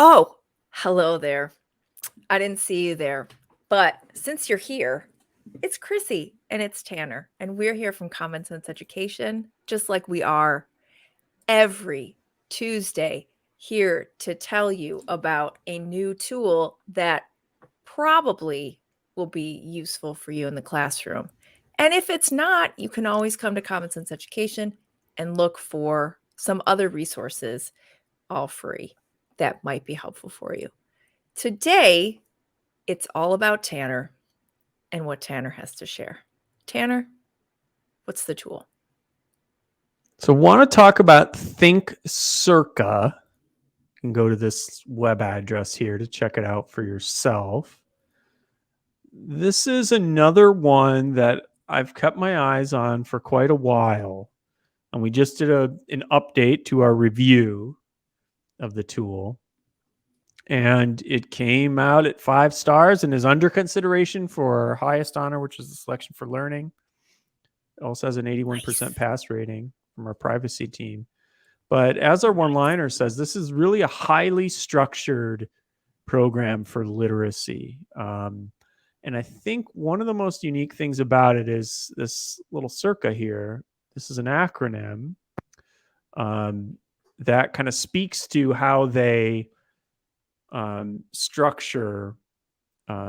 Oh, hello there. I didn't see you there. But since you're here, it's Chrissy and it's Tanner. And we're here from Common Sense Education, just like we are every Tuesday, here to tell you about a new tool that probably will be useful for you in the classroom. And if it's not, you can always come to Common Sense Education and look for some other resources, all free, that might be helpful for you. Today, it's all about Tanner and what Tanner has to share. Tanner, what's the tool? So want to talk about ThinkCERCA. You can go to this web address here to check it out for yourself. This is another one that I've kept my eyes on for quite a while. And we just did an update to our review of the tool. And it came out at 5 stars and is under consideration for our highest honor, which is the selection for learning. It also has an 81% pass rating from our privacy team. But as our one-liner says, this is really a highly structured program for literacy. And I think one of the most unique things about it is this little CERCA here. This is an acronym that kind of speaks to how they structure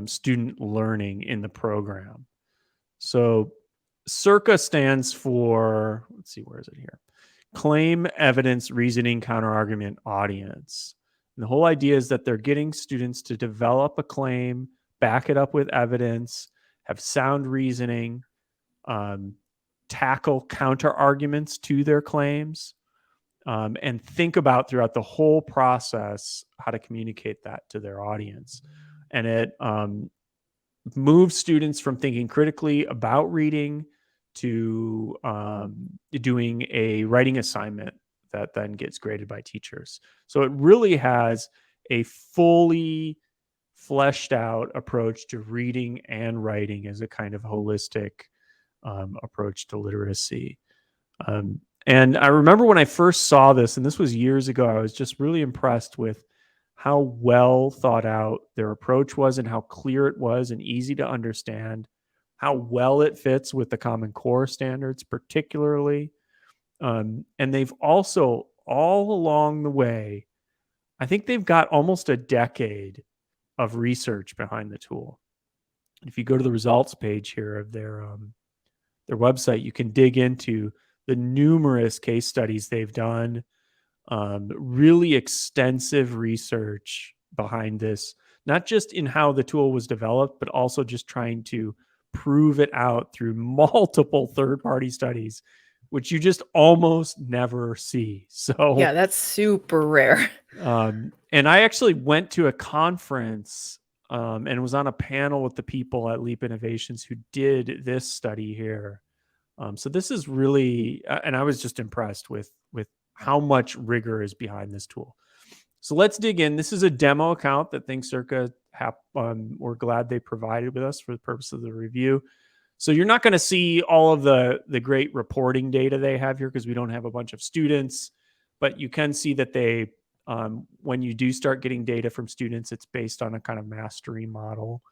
student learning in the program. So CERCA stands for, let's see, where is it here? Claim, evidence, reasoning, counterargument, audience. And the whole idea is that they're getting students to develop a claim, back it up with evidence, have sound reasoning, tackle counterarguments to their claims, and think about throughout the whole process how to communicate that to their audience. And it moves students from thinking critically about reading to doing a writing assignment that then gets graded by teachers. So it really has a fully fleshed out approach to reading and writing as a kind of holistic approach to literacy. And I remember when I first saw this, and this was years ago, I was just really impressed with how well thought out their approach was and how clear it was and easy to understand, how well it fits with the Common Core standards, particularly. And they've also, all along the way, I think they've got almost a decade of research behind the tool. If you go to the results page here of their website, you can dig into the numerous case studies they've done, really extensive research behind this, not just in how the tool was developed, but also just trying to prove it out through multiple third-party studies, which you just almost never see. So yeah, that's super rare. And I actually went to a conference and was on a panel with the people at Leap Innovations who did this study here. So this is really, and I was just impressed with how much rigor is behind this tool. So let's dig in. This is a demo account that ThinkCERCA we're glad they provided with us for the purpose of the review. So you're not going to see all of the great reporting data they have here because we don't have a bunch of students, but you can see that they, when you do start getting data from students, it's based on a kind of mastery model.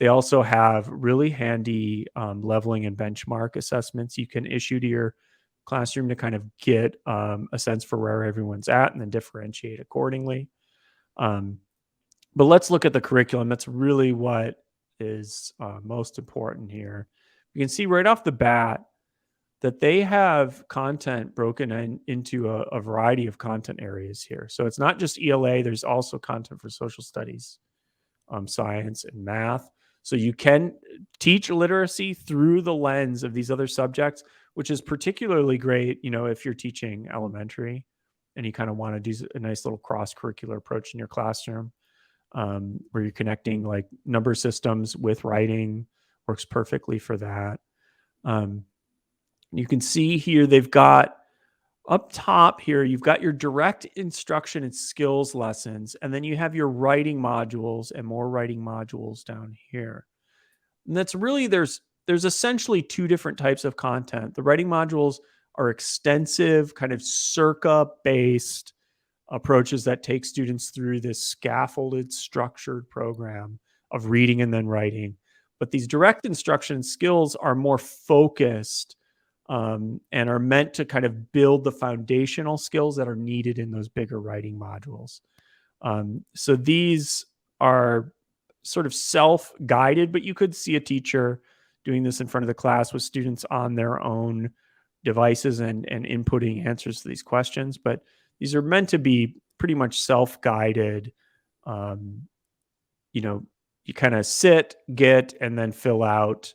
They also have really handy leveling and benchmark assessments you can issue to your classroom to kind of get a sense for where everyone's at and then differentiate accordingly. But let's look at the curriculum. That's really what is most important here. You can see right off the bat that they have content broken into a variety of content areas here. So it's not just ELA, there's also content for social studies, science, and math. So you can teach literacy through the lens of these other subjects, which is particularly great, if you're teaching elementary and you kind of want to do a nice little cross-curricular approach in your classroom, where you're connecting like number systems with writing, works perfectly for that. You can see here they've got up top here, you've got your direct instruction and skills lessons, and then you have your writing modules and more writing modules down here. And that's really, there's essentially two different types of content. The writing modules are extensive, kind of CERCA-based approaches that take students through this scaffolded, structured program of reading and then writing. But these direct instruction skills are more focused and are meant to kind of build the foundational skills that are needed in those bigger writing modules. So these are sort of self-guided, but you could see a teacher doing this in front of the class with students on their own devices and inputting answers to these questions. But these are meant to be pretty much self-guided. You kind of sit, get, and then fill out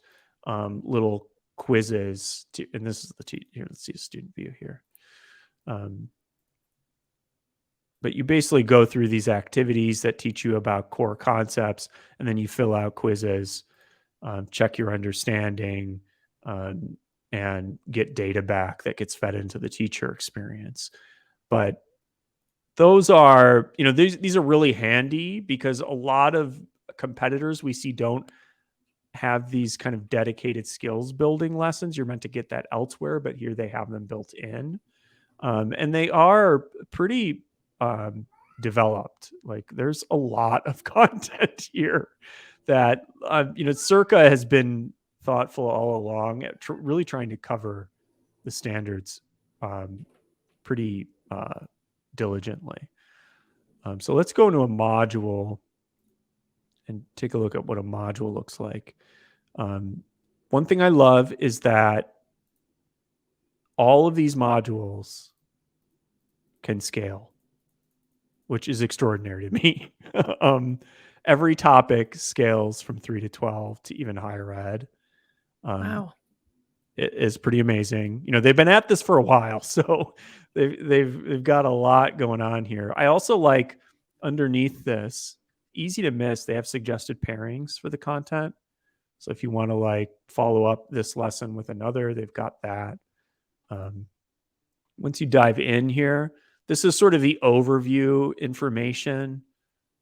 little quizzes. And this is here. Let's see a student view here. But you basically go through these activities that teach you about core concepts, and then you fill out quizzes, check your understanding, and get data back that gets fed into the teacher experience. But those are, these are really handy because a lot of competitors we see don't have these kind of dedicated skills building lessons. You're meant to get that elsewhere, but here they have them built in. And they are pretty developed. Like there's a lot of content here that, CERCA has been thoughtful all along at really trying to cover the standards pretty diligently. So let's go into a module and take a look at what a module looks like. One thing I love is that all of these modules can scale, which is extraordinary to me. Every topic scales from 3 to 12 to even higher ed. Wow. It is pretty amazing. They've been at this for a while, so they've got a lot going on here. I also like underneath this, easy to miss, they have suggested pairings for the content. So if you want to like follow up this lesson with another, they've got that. Once you dive in here, this is sort of the overview information.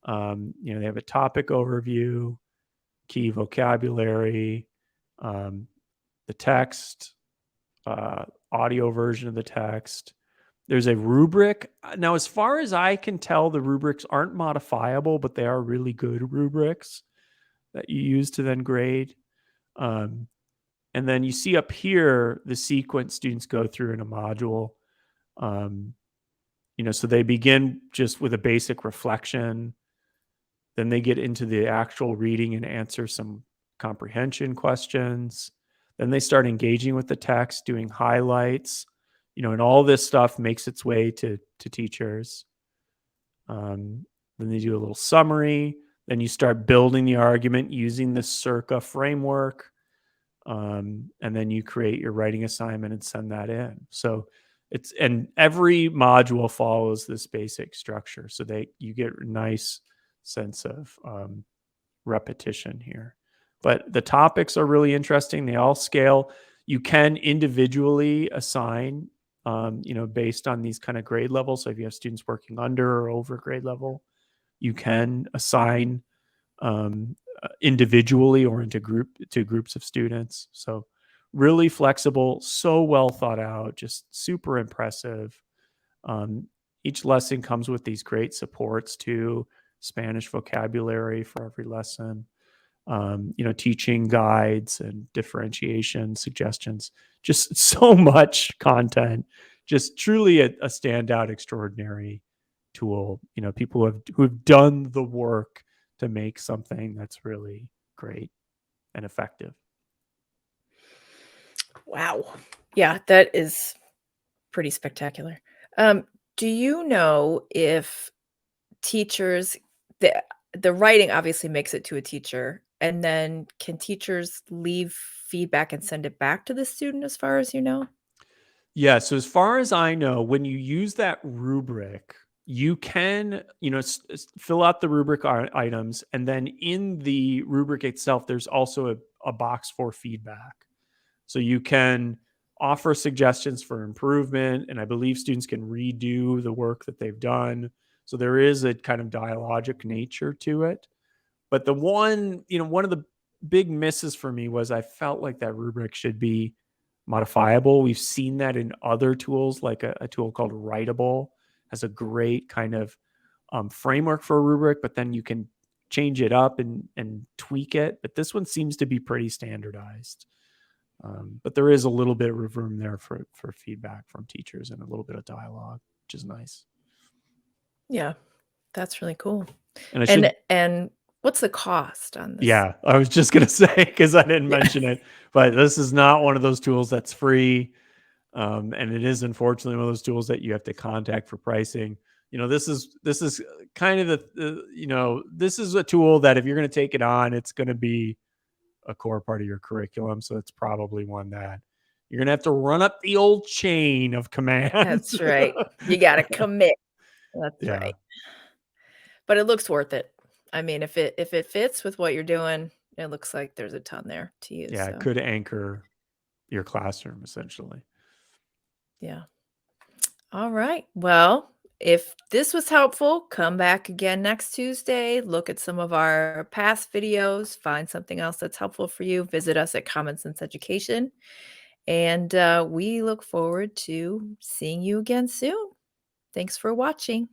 They have a topic overview, key vocabulary, the text, audio version of the text. There's a rubric. Now, as far as I can tell, the rubrics aren't modifiable, but they are really good rubrics that you use to then grade. And then you see up here the sequence students go through in a module. So they begin just with a basic reflection. Then they get into the actual reading and answer some comprehension questions. Then they start engaging with the text, doing highlights, and all this stuff makes its way to teachers. Then they do a little summary. Then you start building the argument using the CERCA framework. And then you create your writing assignment and send that in. So and every module follows this basic structure. So you get a nice sense of repetition here. But the topics are really interesting. They all scale. You can individually assign, based on these kind of grade levels. So if you have students working under or over grade level, you can assign individually or into groups of students. So really flexible, so well thought out, just super impressive. Each lesson comes with these great supports too, Spanish vocabulary for every lesson, teaching guides and differentiation suggestions, just so much content, just truly a standout, extraordinary tool. People who've done the work to make something that's really great and effective. Wow. Yeah, that is pretty spectacular. Do you know if teachers, the writing obviously makes it to a teacher, and then can teachers leave feedback and send it back to the student as far as you know? Yeah. So as far as I know, when you use that rubric, you can, fill out the rubric items. And then in the rubric itself, there's also a box for feedback. So you can offer suggestions for improvement. And I believe students can redo the work that they've done. So there is a kind of dialogic nature to it. But one of the big misses for me was I felt like that rubric should be modifiable. We've seen that in other tools, like a tool called Writable has a great kind of framework for a rubric, but then you can change it up and tweak it. But this one seems to be pretty standardized. But there is a little bit of room there for feedback from teachers and a little bit of dialogue, which is nice. Yeah, that's really cool. And I should, And what's the cost on this? yeah, I was just gonna say, because I didn't Yeah. mention it, but this is not one of those tools that's free. And it is unfortunately one of those tools that you have to contact for pricing. This is kind of this is a tool that if you're going to take it on, it's going to be a core part of your curriculum. So it's probably one that you're going to have to run up the old chain of commands. That's right. You got to commit. That's Yeah. right. But it looks worth it. I mean, if it fits with what you're doing, it looks like there's a ton there to use. Yeah, So. it could anchor your classroom essentially. Yeah. All right. Well, if this was helpful, come back again next Tuesday, look at some of our past videos, find something else that's helpful for you. Visit us at Common Sense Education. And we look forward to seeing you again soon. Thanks for watching.